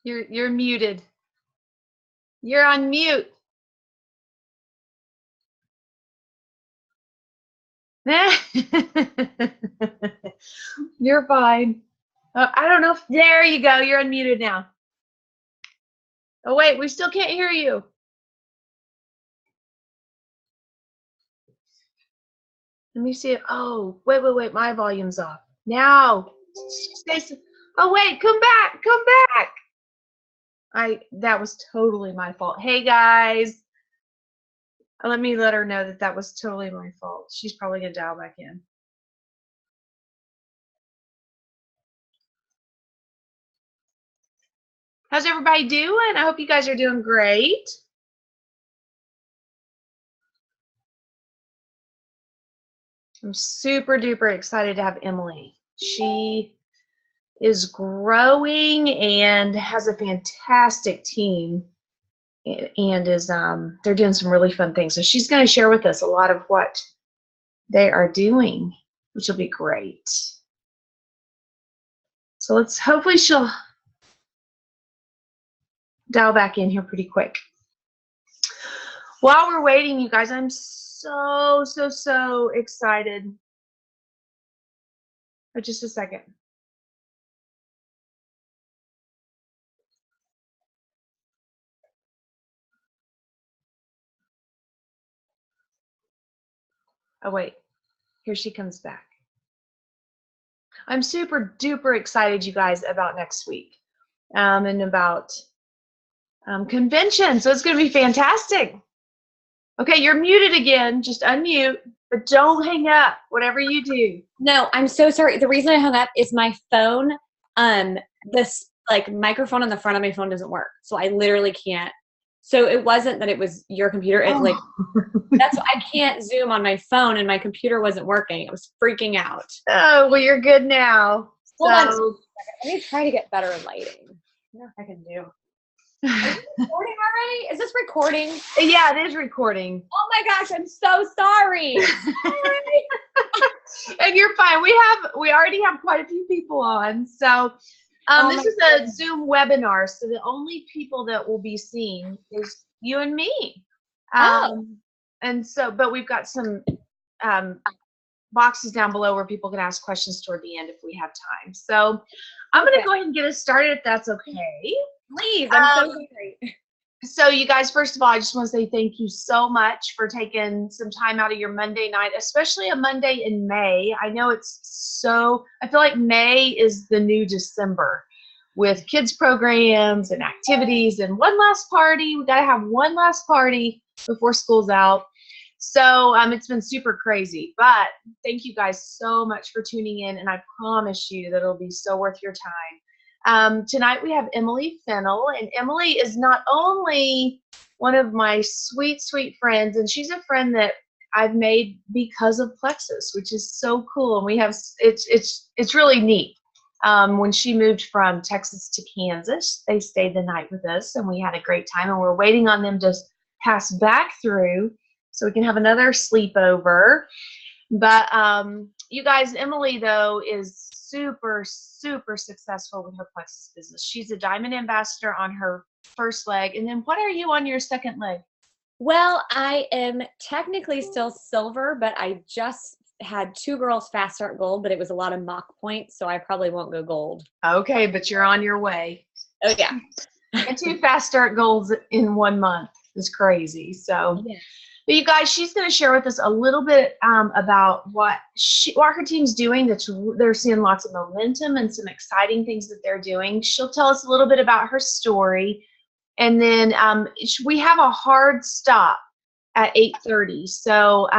You're muted. You're on mute. You're fine. I don't know if, there you go. You're unmuted now. Oh, wait, we still can't hear you. Let me see it. Oh, wait. My volume's off. Now. Oh, wait, come back. That was totally my fault. Hey, guys. Let me let her know that was totally my fault. She's probably going to dial back in. How's everybody doing? I hope you guys are doing great. I'm super duper excited to have Emily. She is growing and has a fantastic team, and is they're doing some really fun things. So she's going to share with us a lot of what they are doing, which will be great. So hopefully she'll dial back in here pretty quick. While we're waiting, you guys, I'm so excited. Oh, just a second. Oh, wait. Here she comes back. I'm super duper excited, you guys, about next week and about convention. So it's going to be fantastic. Okay, you're muted again. Just unmute, but don't hang up, whatever you do. No, I'm so sorry. The reason I hung up is my phone, this like microphone on the front of my phone doesn't work. So I literally can't. So it wasn't that it was your computer. It like, that's why I can't Zoom on my phone and my computer wasn't working. I was freaking out. Oh, well, you're good now. Hold on. Let me try to get better lighting. I don't know if I can do. Is this recording already? Is this recording? Yeah, it is recording. Oh my gosh, I'm so sorry. And you're fine. We already have quite a few people on. So this is a Zoom webinar. So the only people that will be seen is you and me. And so, but we've got some boxes down below where people can ask questions toward the end if we have time. So I'm going to go ahead and get us started if that's okay. Please, I'm so sorry. So you guys, first of all, I just want to say thank you so much for taking some time out of your Monday night, especially a Monday in May. I know I feel like May is the new December with kids programs and activities and one last party. We got to have one last party before school's out. So it's been super crazy, but thank you guys so much for tuning in, and I promise you that it'll be so worth your time. Tonight we have Emily Finnel, and Emily is not only one of my sweet friends, and she's a friend that I've made because of Plexus, which is so cool. And we have it's really neat. When she moved from Texas to Kansas, they stayed the night with us, and we had a great time, and we're waiting on them to pass back through so we can have another sleepover. But you guys, Emily, though, is super successful with her Plexus business. She's a diamond ambassador on her first leg. And then what are you on your second leg? Well, I am technically still silver, but I just had 2 girls fast start gold, but it was a lot of mock points, so I probably won't go gold. Okay, but you're on your way. Oh, yeah. And 2 fast start golds in 1 month is crazy. So, yeah. But you guys, she's going to share with us a little bit about what her team's doing. They're seeing lots of momentum and some exciting things that they're doing. She'll tell us a little bit about her story. And then we have a hard stop at 8:30. So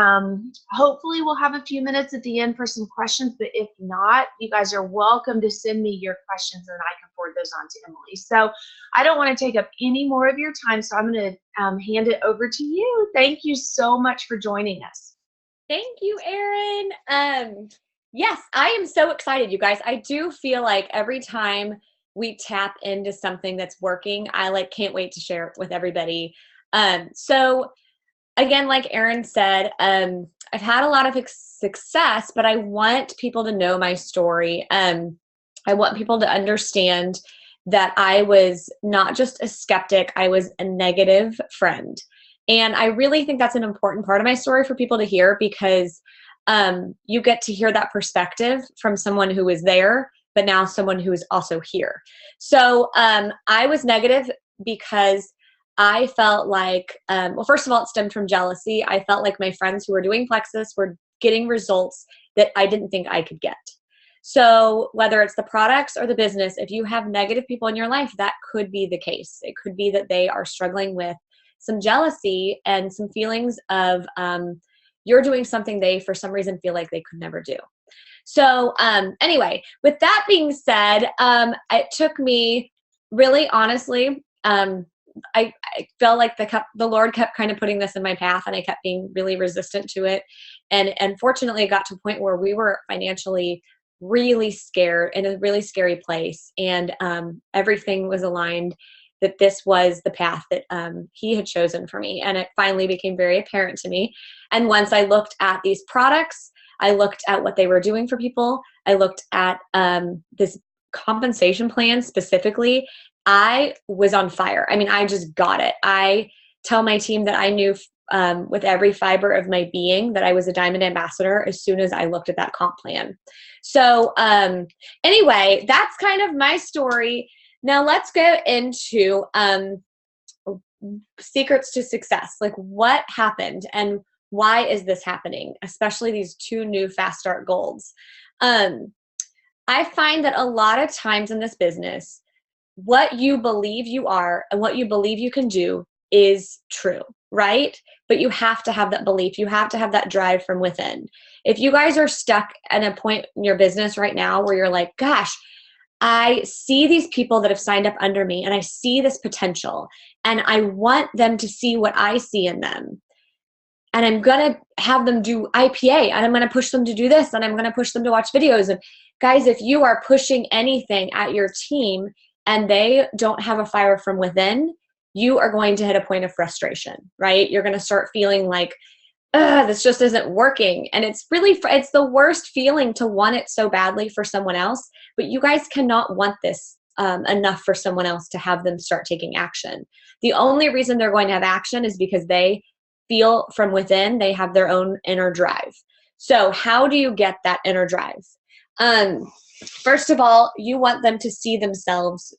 hopefully we'll have a few minutes at the end for some questions. But if not, you guys are welcome to send me your questions and I can forward those on to Emily. So I don't want to take up any more of your time. So I'm going to hand it over to you. Thank you so much for joining us. Thank you, Erin. Yes, I am so excited, you guys. I do feel like every time we tap into something that's working, I can't wait to share it with everybody. So again, like Erin said, I've had a lot of success, but I want people to know my story. I want people to understand that I was not just a skeptic, I was a negative friend. And I really think that's an important part of my story for people to hear, because you get to hear that perspective from someone who was there, but now someone who is also here. So I was negative because I felt like, well, first of all, it stemmed from jealousy. I felt like my friends who were doing Plexus were getting results that I didn't think I could get. So whether it's the products or the business, if you have negative people in your life, that could be the case. It could be that they are struggling with some jealousy and some feelings of you're doing something they, for some reason, feel like they could never do. So anyway, with that being said, it took me really, honestly, I felt like the Lord kept kind of putting this in my path, and I kept being really resistant to it. And fortunately, it got to a point where we were financially really scared, in a really scary place. And everything was aligned that this was the path that he had chosen for me. And it finally became very apparent to me. And once I looked at these products, I looked at what they were doing for people, I looked at this compensation plan specifically, I was on fire. I mean, I just got it. I tell my team that I knew with every fiber of my being that I was a Diamond Ambassador as soon as I looked at that comp plan. So anyway, that's kind of my story. Now let's go into secrets to success. Like, what happened and why is this happening? Especially these 2 new fast start goals. I find that a lot of times in this business, what you believe you are and what you believe you can do is true, right? But you have to have that belief. You have to have that drive from within. If you guys are stuck at a point in your business right now where you're like, gosh, I see these people that have signed up under me and I see this potential and I want them to see what I see in them. And I'm going to have them do IPA and I'm going to push them to do this and I'm going to push them to watch videos. And guys, if you are pushing anything at your team and they don't have a fire from within, you are going to hit a point of frustration, right? You're going to start feeling like, this just isn't working. And it's the worst feeling to want it so badly for someone else, but you guys cannot want this enough for someone else to have them start taking action. The only reason they're going to have action is because they feel from within, they have their own inner drive. So how do you get that inner drive? First of all, you want them to see themselves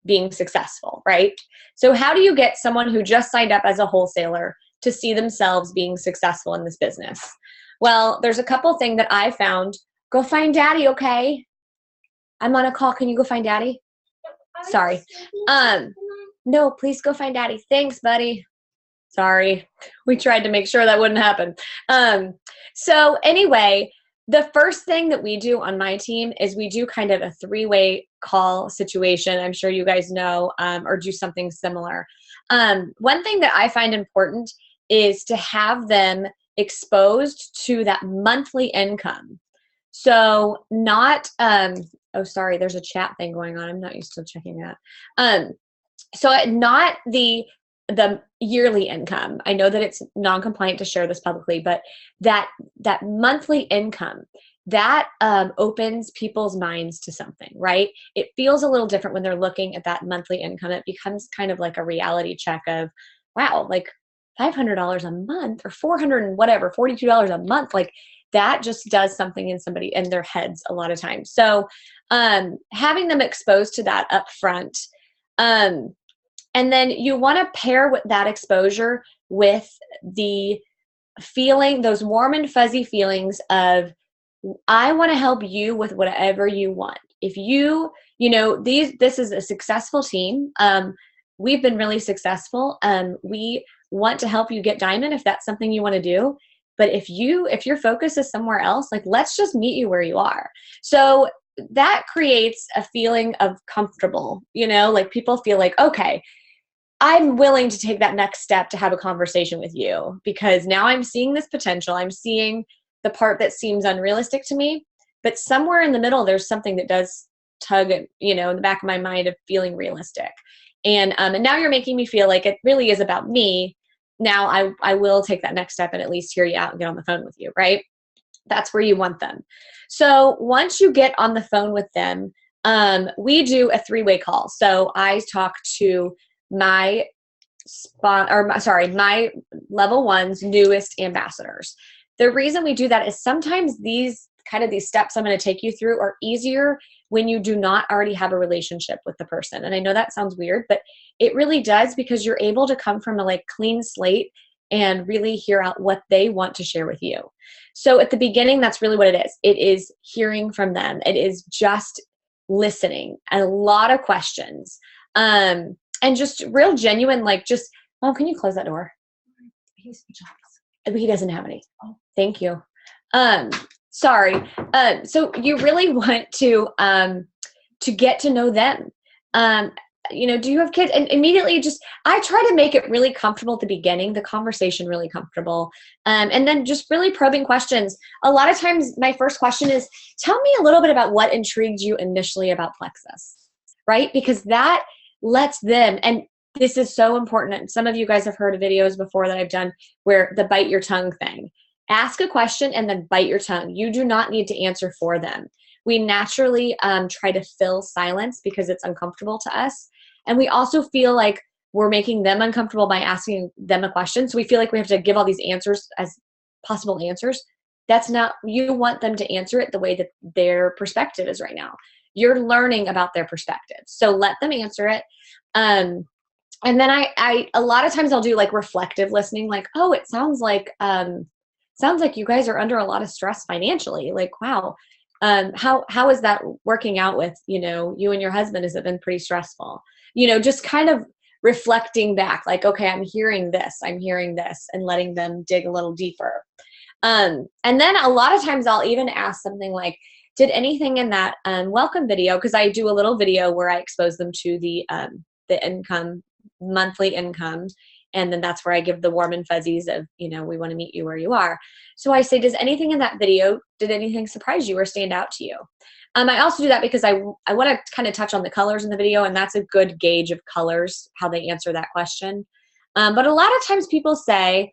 being successful, right? So how do you get someone who just signed up as a wholesaler to see themselves being successful in this business? Well, there's a couple things that I found. Go find daddy, okay? I'm on a call. Can you go find daddy? Sorry. No, please go find daddy. Thanks, buddy. Sorry. We tried to make sure that wouldn't happen. So anyway, the first thing that we do on my team is we do kind of a 3-way call situation. I'm sure you guys know, or do something similar. One thing that I find important is to have them exposed to that monthly income. So not, oh, sorry, there's a chat thing going on. I'm not used to checking that. So not the yearly income. I know that it's non-compliant to share this publicly, but that monthly income, that opens people's minds to something, right? It feels a little different when they're looking at that monthly income. It becomes kind of like a reality check of, wow, like $500 a month or $400 and whatever, $42 a month. Like that just does something in their heads a lot of times. So having them exposed to that up front, and then you want to pair with that exposure with the feeling, those warm and fuzzy feelings of, I want to help you with whatever you want. If this is a successful team. We've been really successful. We want to help you get diamond if that's something you want to do. But if your focus is somewhere else, like, let's just meet you where you are. So that creates a feeling of comfortable, like people feel like, okay, I'm willing to take that next step to have a conversation with you because now I'm seeing this potential. I'm seeing the part that seems unrealistic to me, but somewhere in the middle, there's something that does tug at, in the back of my mind of feeling realistic. And now you're making me feel like it really is about me. Now I will take that next step and at least hear you out and get on the phone with you, right? That's where you want them. So once you get on the phone with them, we do a 3-way call. So I talk to my my level one's newest ambassadors. The reason we do that is sometimes these steps I'm going to take you through are easier when you do not already have a relationship with the person. And I know that sounds weird, but it really does, because you're able to come from a clean slate and really hear out what they want to share with you. So at the beginning, that's really what it is. It is hearing from them. It is just listening, and a lot of questions, and just real genuine, oh, can you close that door? He doesn't have any. Oh, thank you. Sorry. So you really want to get to know them. Do you have kids? And immediately I try to make it really comfortable at the beginning, the conversation really comfortable. And then just really probing questions. A lot of times my first question is, tell me a little bit about what intrigued you initially about Plexus, right? Because that lets them, and this is so important. And some of you guys have heard of videos before that I've done where the bite your tongue thing. Ask a question and then bite your tongue. You do not need to answer for them. We naturally try to fill silence because it's uncomfortable to us. And we also feel like we're making them uncomfortable by asking them a question. So we feel like we have to give all these answers as possible answers. That's not, you want them to answer it the way that their perspective is right now. You're learning about their perspective. So let them answer it. And then I a lot of times I'll do reflective listening, oh, it sounds like you guys are under a lot of stress financially. Wow. How is that working out with, you and your husband? Has it been pretty stressful? Just kind of reflecting back, okay, I'm hearing this, and letting them dig a little deeper. And then a lot of times I'll even ask something like, did anything in that welcome video, because I do a little video where I expose them to the income, monthly income. And then that's where I give the warm and fuzzies of, we want to meet you where you are. So I say, does anything in that video, did anything surprise you or stand out to you? I also do that because I want to kind of touch on the colors in the video, and that's a good gauge of colors, how they answer that question. But a lot of times people say,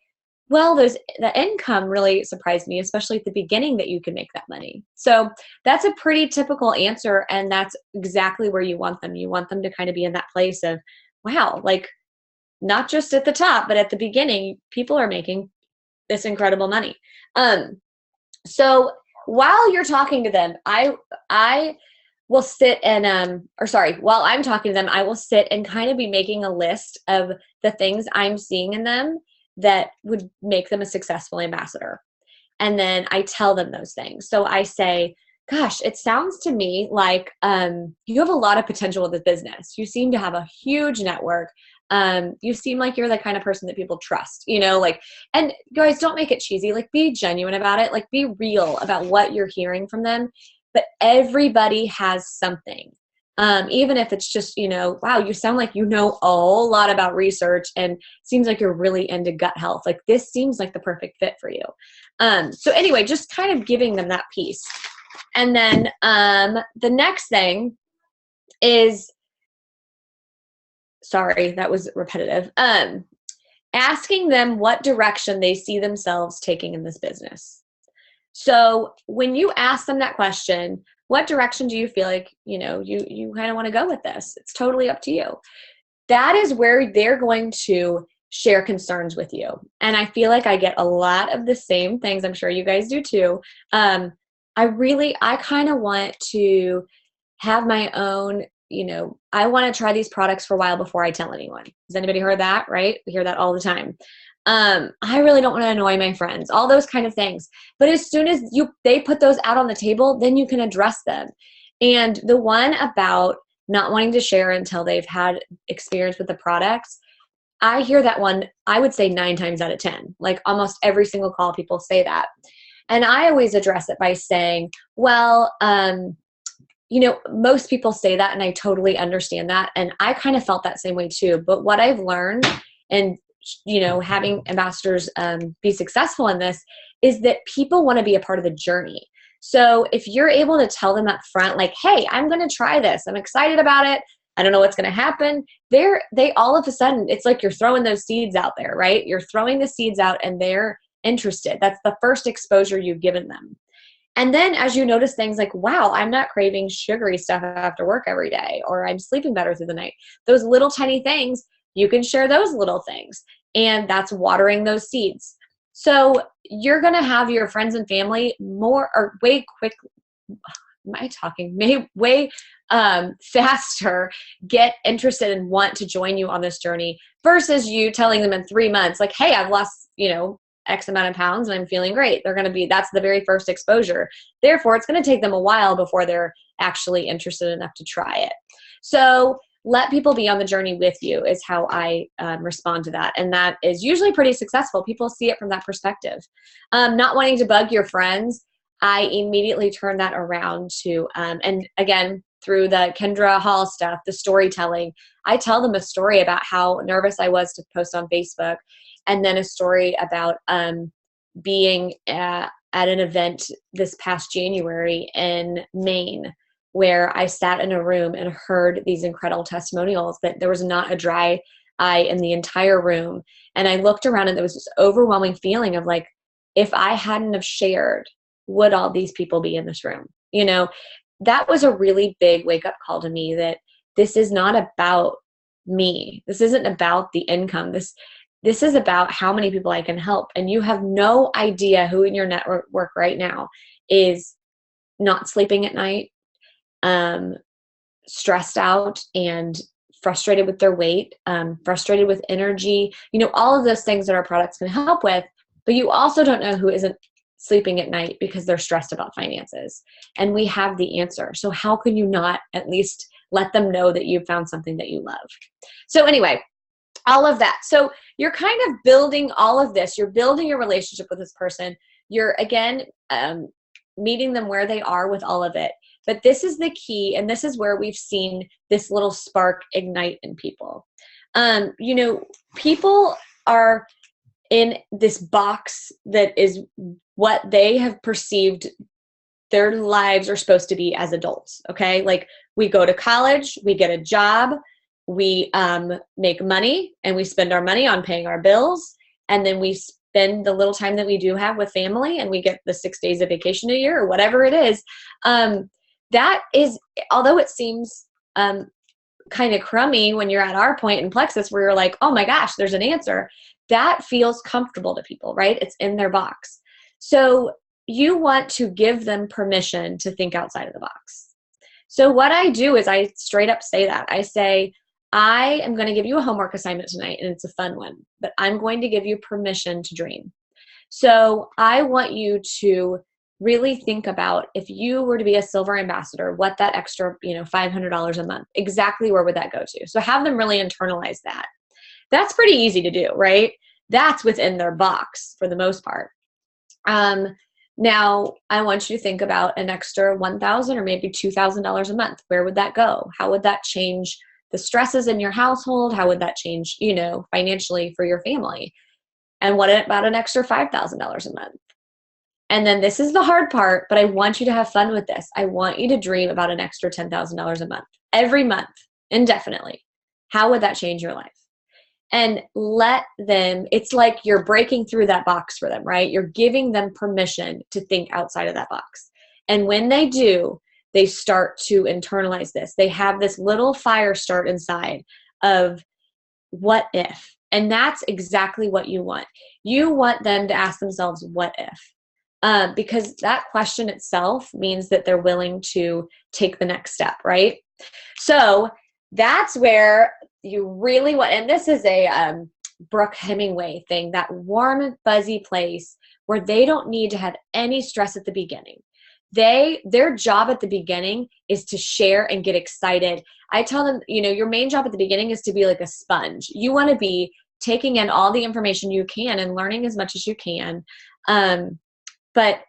well, the income really surprised me, especially at the beginning, that you can make that money. So that's a pretty typical answer, and that's exactly where you want them. You want them to kind of be in that place of, wow, not just at the top, but at the beginning, people are making this incredible money. So while you're talking to them, I will sit and, while I'm talking to them, I will sit and kind of be making a list of the things I'm seeing in them that would make them a successful ambassador. And then I tell them those things. So I say, gosh, it sounds to me like you have a lot of potential with this business. You seem to have a huge network. You seem like you're the kind of person that people trust, and guys, don't make it cheesy, be genuine about it, be real about what you're hearing from them. But everybody has something. Even if it's just, wow, you sound like you know a whole lot about research and seems like you're really into gut health. This seems like the perfect fit for you. So anyway, just kind of giving them that piece. And then the next thing is, sorry, that was repetitive. Asking them what direction they see themselves taking in this business. So when you ask them that question, what direction do you feel like, you kind of want to go with this? It's totally up to you. That is where they're going to share concerns with you. And I feel like I get a lot of the same things. I'm sure you guys do too. I kind of want to have my own, I want to try these products for a while before I tell anyone. Has anybody heard that? Right? We hear that all the time. I really don't want to annoy my friends, all those kind of things. But as soon as they put those out on the table, then you can address them. And the one about not wanting to share until they've had experience with the products, I hear that one, I would say 9 times out of 10, almost every single call people say that. And I always address it by saying, well, most people say that, and I totally understand that. And I kind of felt that same way too. But what I've learned, and having ambassadors be successful in this, is that people want to be a part of the journey. So if you're able to tell them up front, hey, I'm going to try this. I'm excited about it. I don't know what's going to happen. They all of a sudden, it's like you're throwing those seeds out there, right? You're throwing the seeds out and they're interested. That's the first exposure you've given them. And then as you notice things like, wow, I'm not craving sugary stuff after work every day, or I'm sleeping better through the night, those little tiny things, you can share those little things. And that's watering those seeds. So you're going to have your friends and family more or way quick. Am I talking? Way faster get interested and want to join you on this journey versus you telling them in 3 months, like, hey, I've lost, X amount of pounds and I'm feeling great. That's the very first exposure. Therefore, it's going to take them a while before they're actually interested enough to try it. So let people be on the journey with you is how I respond to that. And that is usually pretty successful. People see it from that perspective. Not wanting to bug your friends, I immediately turn that around to, and again, through the Kendra Hall stuff, the storytelling, I tell them a story about how nervous I was to post on Facebook, and then a story about being at an event this past January in Maine, where I sat in a room and heard these incredible testimonials that there was not a dry eye in the entire room. And I looked around and there was this overwhelming feeling of like, if I hadn't have shared, would all these people be in this room? That was a really big wake up call to me that this is not about me. This isn't about the income. This is about how many people I can help. And you have no idea who in your network right now is not sleeping at night, stressed out and frustrated with their weight, frustrated with energy, all of those things that our products can help with. But you also don't know who isn't sleeping at night because they're stressed about finances. And we have the answer. So how can you not at least let them know that you've found something that you love? So anyway, all of that. So you're kind of building all of this. You're building your relationship with this person. You're, again, meeting them where they are with all of it. But this is the key, and this is where we've seen this little spark ignite in people. People are in this box that is what they have perceived their lives are supposed to be as adults, okay? Like, we go to college, we get a job, we make money, and we spend our money on paying our bills, and then we spend the little time that we do have with family, and we get the 6 days of vacation a year or whatever it is. That is, although it seems kind of crummy when you're at our point in Plexus where you're like, oh my gosh, there's an answer, that feels comfortable to people, right? It's in their box. So you want to give them permission to think outside of the box. So what I do is I straight up say that. I say, I am going to give you a homework assignment tonight, and it's a fun one, but I'm going to give you permission to dream. So I want you to really think about, if you were to be a silver ambassador, what that extra, $500 a month, exactly where would that go to? So have them really internalize that. That's pretty easy to do, right? That's within their box for the most part. Now I want you to think about an extra $1,000 or maybe $2,000 a month. Where would that go? How would that change the stresses in your household? How would that change, financially for your family? And what about an extra $5,000 a month? And then this is the hard part, but I want you to have fun with this. I want you to dream about an extra $10,000 a month, every month, indefinitely. How would that change your life? And let them, it's like you're breaking through that box for them, right? You're giving them permission to think outside of that box. And when they do, they start to internalize this. They have this little fire start inside of what if? And that's exactly what you want. You want them to ask themselves, what if? Because that question itself means that they're willing to take the next step, right? So that's where you really want, and this is a Brooke Hemingway thing, that warm, fuzzy place where they don't need to have any stress at the beginning. Their job at the beginning is to share and get excited. I tell them, your main job at the beginning is to be like a sponge. You want to be taking in all the information you can and learning as much as you can. But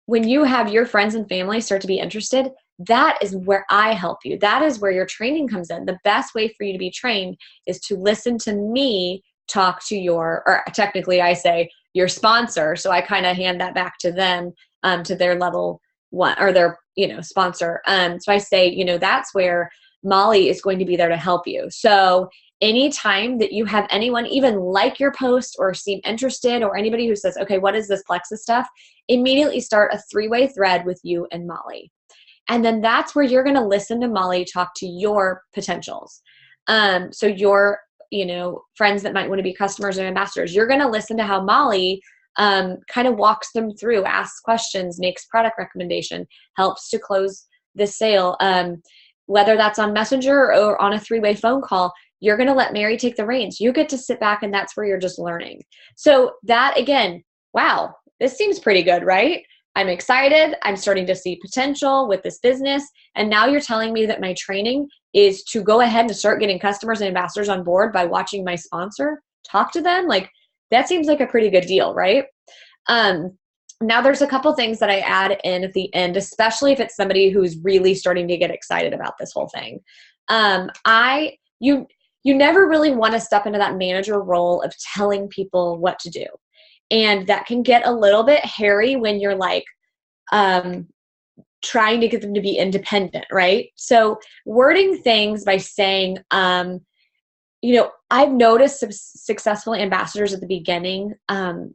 when you have your friends and family start to be interested, that is where I help you. That is where your training comes in. The best way for you to be trained is to listen to me talk to or technically I say your sponsor. So I kind of hand that back to them, to their level one or their, sponsor. So I say, that's where Molly is going to be there to help you. So anytime that you have anyone even like your post or seem interested, or anybody who says, okay, what is this Plexus stuff? Immediately start a 3-way thread with you and Molly. And then that's where you're going to listen to Molly talk to your potentials. So your, friends that might want to be customers and ambassadors, you're going to listen to how Molly kind of walks them through, asks questions, makes product recommendation, helps to close the sale. Whether that's on Messenger or on a 3-way phone call, you're going to let Mary take the reins. You get to sit back, and that's where you're just learning. So that, again, wow, this seems pretty good, right? I'm excited. I'm starting to see potential with this business. And now you're telling me that my training is to go ahead and start getting customers and ambassadors on board by watching my sponsor talk to them. Like, that seems like a pretty good deal, right? Now there's a couple things that I add in at the end, especially if it's somebody who's really starting to get excited about this whole thing. You never really want to step into that manager role of telling people what to do. And that can get a little bit hairy when you're like trying to get them to be independent, right? So wording things by saying, I've noticed successful ambassadors at the beginning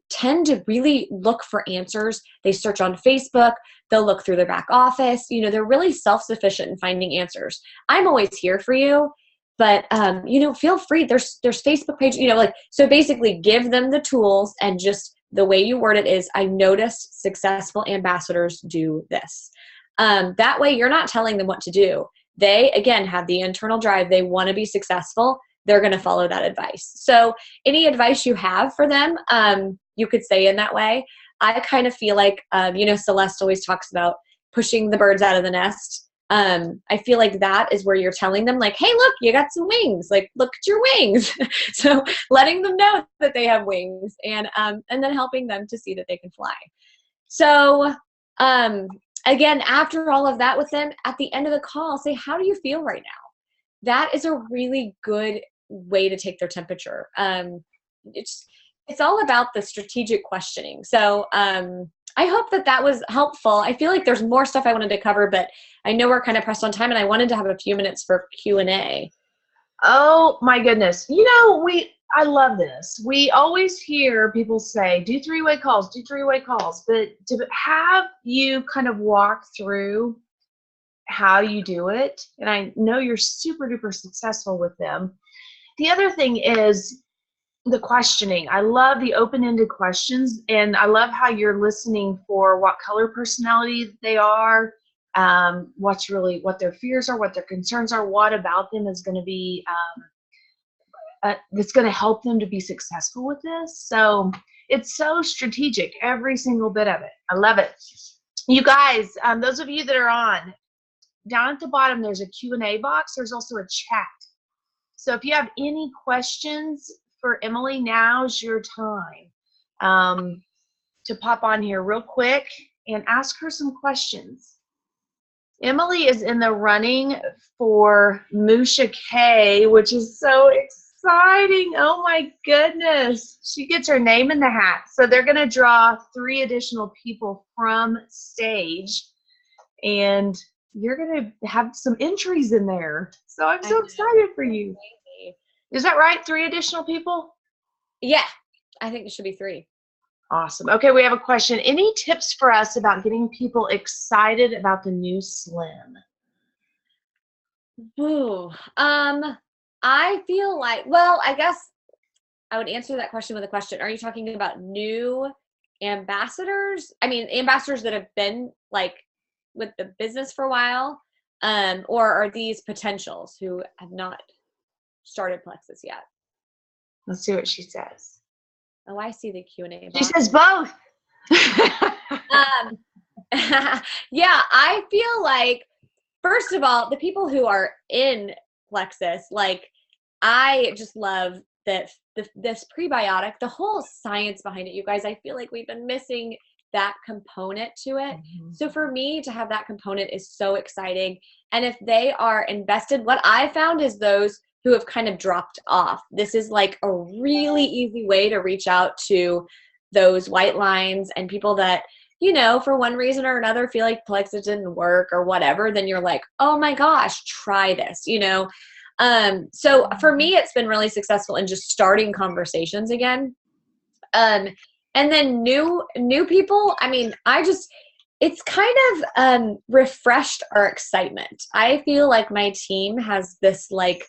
tend to really look for answers. They search on Facebook. They'll look through their back office. They're really self-sufficient in finding answers. I'm always here for you. But, feel free. There's Facebook page, so basically give them the tools, and just the way you word it is, I noticed successful ambassadors do this. That way you're not telling them what to do. They, again, have the internal drive. They want to be successful. They're going to follow that advice. So any advice you have for them, you could say in that way. I kind of feel like, Celeste always talks about pushing the birds out of the nest. I feel like that is where you're telling them, like, hey, look, you got some wings. Like, look at your wings. So letting them know that they have wings, and then helping them to see that they can fly. So again, after all of that with them, at the end of the call, say, how do you feel right now? That is a really good way to take their temperature. It's all about the strategic questioning. So I hope that was helpful. I feel like there's more stuff I wanted to cover, but I know we're kind of pressed on time, and I wanted to have a few minutes for Q&A. Oh my goodness. I love this. We always hear people say, do 3-way calls, but to have you kind of walk through how you do it, and I know you're super duper successful with them. The other thing is the questioning. I love the open-ended questions, and I love how you're listening for what color personality they are, what their fears are, what their concerns are, what about them is going to be that's going to help them to be successful with this. So it's so strategic, every single bit of it. I love it. You guys, those of you that are on, down at the bottom, there's a Q&A box. There's also a chat. So if you have any questions for Emily, now's your time to pop on here real quick and ask her some questions. Emily is in the running for Musha K, which is so exciting. Oh my goodness. She gets her name in the hat. So they're going to draw 3 additional people from stage, and you're going to have some entries in there. So I'm so excited for you. Is that right? 3 additional people? Yeah, I think it should be 3. Awesome. Okay, we have a question. Any tips for us about getting people excited about the new Slim? Ooh, I feel like, well, I guess I would answer that question with a question. Are you talking about new ambassadors? I mean, ambassadors that have been like with the business for a while, or are these potentials who have not started Plexus yet? Let's see what she says. Oh, I see the Q&A box. She says both. Yeah, I feel like, first of all, the people who are in Plexus, like, I just love that this prebiotic, the whole science behind it, you guys. I feel like we've been missing that component to it. Mm-hmm. So for me to have that component is so exciting. And if they are invested, what I found is those who have kind of dropped off. This is like a really easy way to reach out to those white lines and people that, for one reason or another feel like Plexus didn't work or whatever. Then you're like, oh my gosh, try this. So for me, it's been really successful in just starting conversations again. And then new people, I mean, it's kind of refreshed our excitement. I feel like my team has this like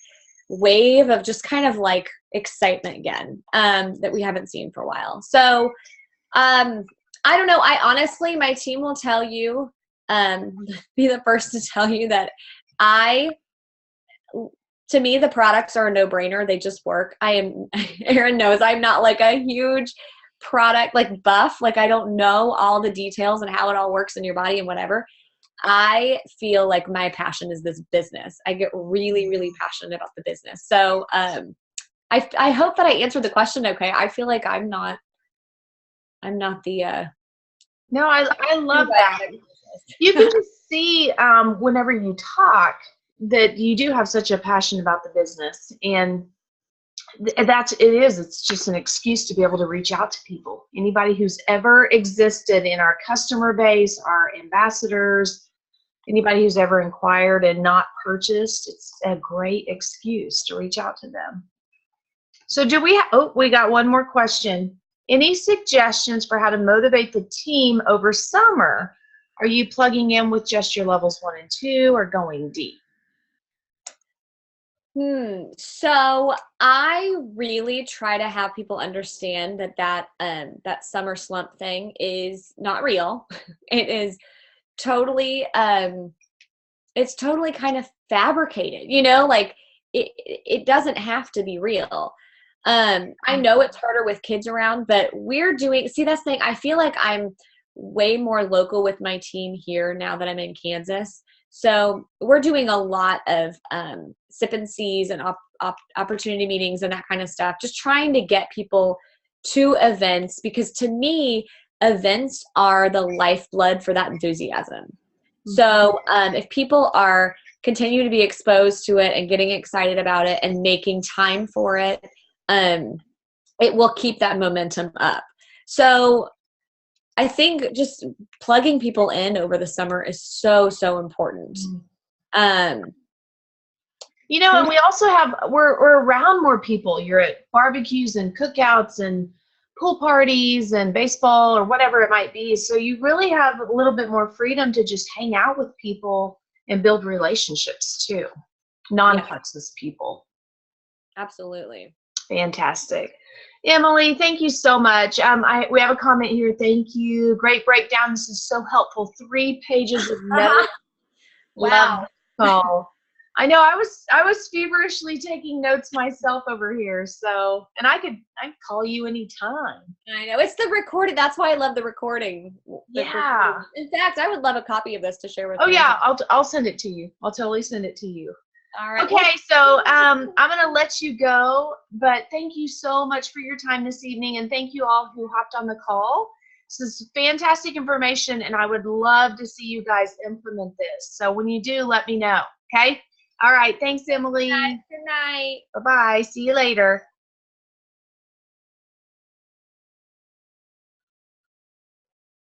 wave of just kind of like excitement again, that we haven't seen for a while. So I don't know. I honestly, my team will tell you, be the first to tell you that to me, the products are a no-brainer. They just work. Erin knows I'm not like a huge product like buff. Like I don't know all the details and how it all works in your body and whatever. I feel like my passion is this business. I get really, really passionate about the business. So I hope that I answered the question okay. I feel like I'm not the No, I love that. You can just see whenever you talk that you do have such a passion about the business, and it's just an excuse to be able to reach out to people. Anybody who's ever existed in our customer base, our ambassadors, anybody who's ever inquired and not purchased, it's a great excuse to reach out to them. So we got one more question. Any suggestions for how to motivate the team over summer? Are you plugging in with just your levels 1 and 2 or going deep? So I really try to have people understand that summer slump thing is not real. It is totally, it's totally kind of fabricated, like it doesn't have to be real. I know it's harder with kids around, but that's the thing. I feel like I'm way more local with my team here now that I'm in Kansas. So we're doing a lot of sip and sees and opportunity meetings and that kind of stuff, just trying to get people to events, because to me, events are the lifeblood for that enthusiasm. Mm-hmm. So if people are continuing to be exposed to it and getting excited about it and making time for it, it will keep that momentum up. So I think just plugging people in over the summer is so, so important. And we also we're around more people. You're at barbecues and cookouts and pool parties and baseball or whatever it might be. So you really have a little bit more freedom to just hang out with people and build relationships too. Non-Texas people. Absolutely. Fantastic. Emily, thank you so much. We have a comment here. Thank you. Great breakdown. This is so helpful. 3 pages of notes. Wow. Love. I know I was feverishly taking notes myself over here. So, and I could call you anytime. I know it's the recording. That's why I love the recording. Yeah. In fact, I would love a copy of this to share with you. Oh yeah, I'll send it to you. I'll totally send it to you. All right. Okay, so I'm going to let you go, but thank you so much for your time this evening, and thank you all who hopped on the call. This is fantastic information, and I would love to see you guys implement this. So when you do, let me know, okay? All right, thanks, Emily. Good night. Bye-bye. See you later.